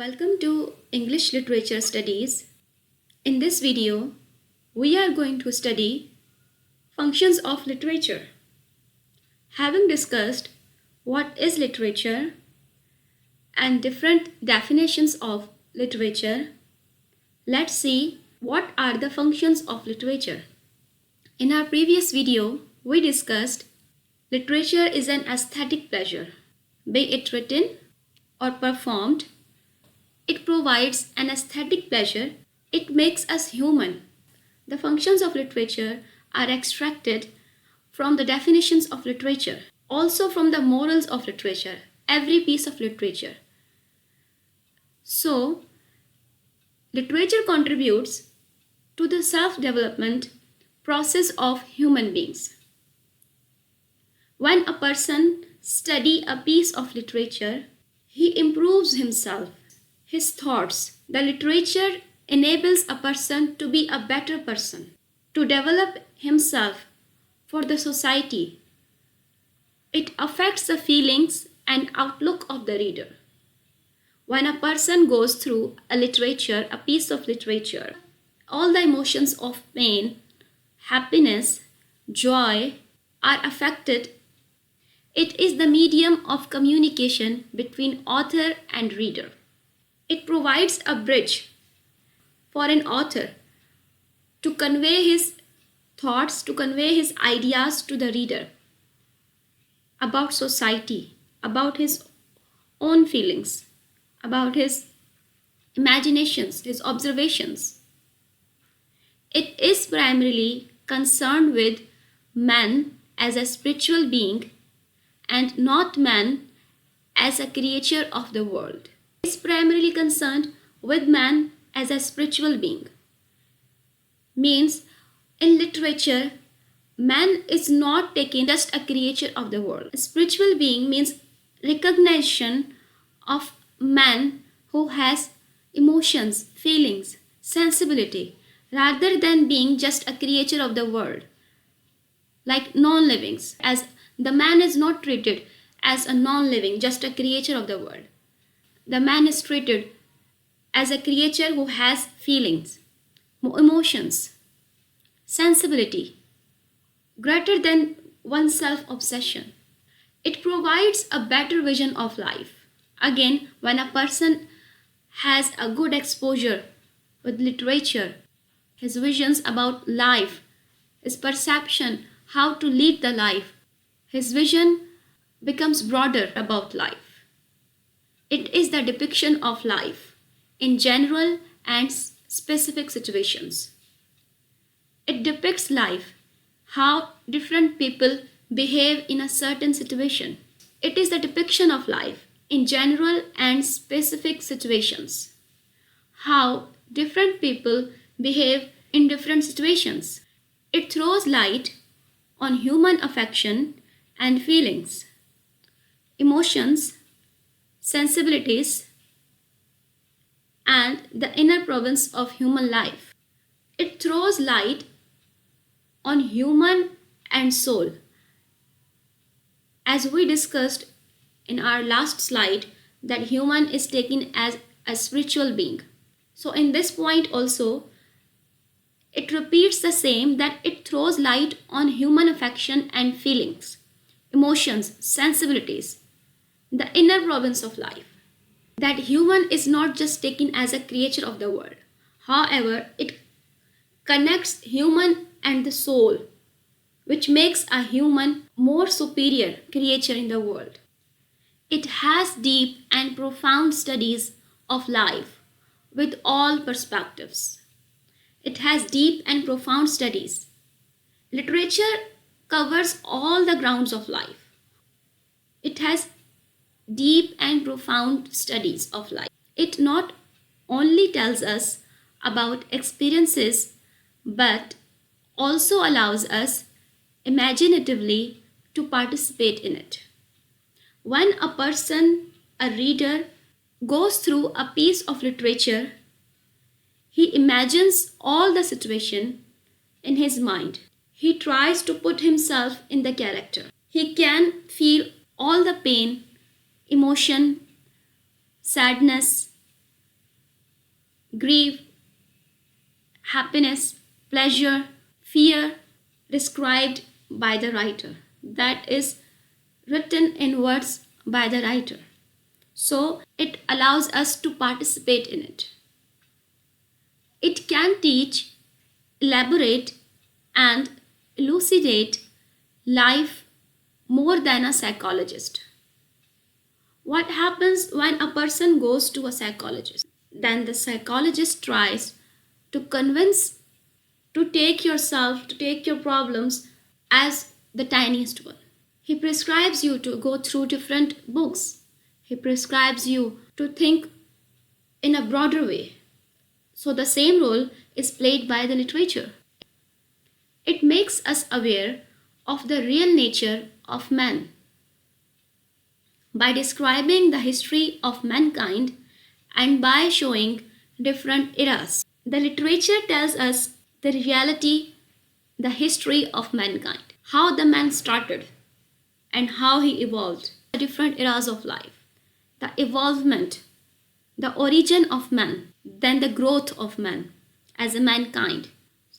Welcome to English Literature Studies. In this video, we are going to study functions of literature. Having discussed what is literature and different definitions of literature, let's see what are the functions of literature. In our previous video, we discussed literature is an aesthetic pleasure, be it written or performed. It provides an aesthetic pleasure. It makes us human. The functions of literature are extracted from the definitions of literature, also from the morals of literature, every piece of literature. So, literature contributes to the self-development process of human beings. When a person studies a piece of literature, he improves himself. His thoughts. The literature enables a person to be a better person, to develop himself for the society. It affects the feelings and outlook of the reader. When a person goes through a piece of literature, all the emotions of pain, happiness, joy are affected. It is the medium of communication between author and reader. It provides a bridge for an author to convey his thoughts, to convey his ideas to the reader about society, about his own feelings, about his imaginations, his observations. It is primarily concerned with man as a spiritual being and not man as a creature of the world. Is primarily concerned with man as a spiritual being. Means in literature, man is not taken just a creature of the world. A spiritual being means recognition of man who has emotions, feelings, sensibility, rather than being just a creature of the world. Like non-livings, as the man is not treated as a non-living, just a creature of the world. The man is treated as a creature who has feelings, emotions, sensibility, greater than one's self-obsession. It provides a better vision of life. Again, when a person has a good exposure with literature, his visions about life, his perception, how to lead the life, his vision becomes broader about life. It is the depiction of life in general and specific situations. It depicts life, how different people behave in a certain situation. It is the depiction of life in general and specific situations, how different people behave in different situations. It throws light on human affection and feelings, emotions, sensibilities, and the inner province of human life. It throws light on human and soul. As we discussed in our last slide, that human is taken as a spiritual being. So in this point also, it repeats the same, that it throws light on human affection and feelings, emotions, sensibilities, the inner province of life. That human is not just taken as a creature of the world. However, it connects human and the soul, which makes a human more superior creature in the world. It has deep and profound studies of life with all perspectives. It has deep and profound studies. Literature covers all the grounds of life. It has deep and profound studies of life. It not only tells us about experiences, but also allows us imaginatively to participate in it. When a person, a reader, goes through a piece of literature, he imagines all the situation in his mind. He tries to put himself in the character. He can feel all the pain, emotion, sadness, grief, happiness, pleasure, fear, described by the writer. That is written in words by the writer. So it allows us to participate in it. It can teach, elaborate, and elucidate life more than a psychologist. What happens when a person goes to a psychologist? Then the psychologist tries to convince to take yourself, to take your problems as the tiniest one. He prescribes you to go through different books. He prescribes you to think in a broader way. So the same role is played by the literature. It makes us aware of the real nature of man. By describing the history of mankind and by showing different eras, the literature tells us the reality, the history of mankind, how the man started and how he evolved, the different eras of life, the evolvement, the origin of man, then the growth of man as a mankind.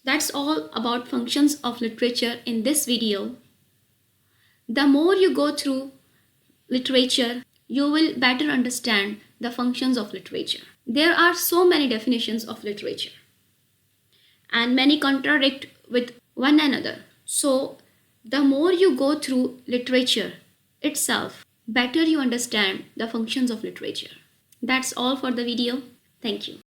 That's all about functions of literature in this video. The more you go through literature, you will better understand the functions of literature. There are so many definitions of literature and many contradict with one another. So the more you go through literature itself, better you understand the functions of literature. That's all for the video. Thank you.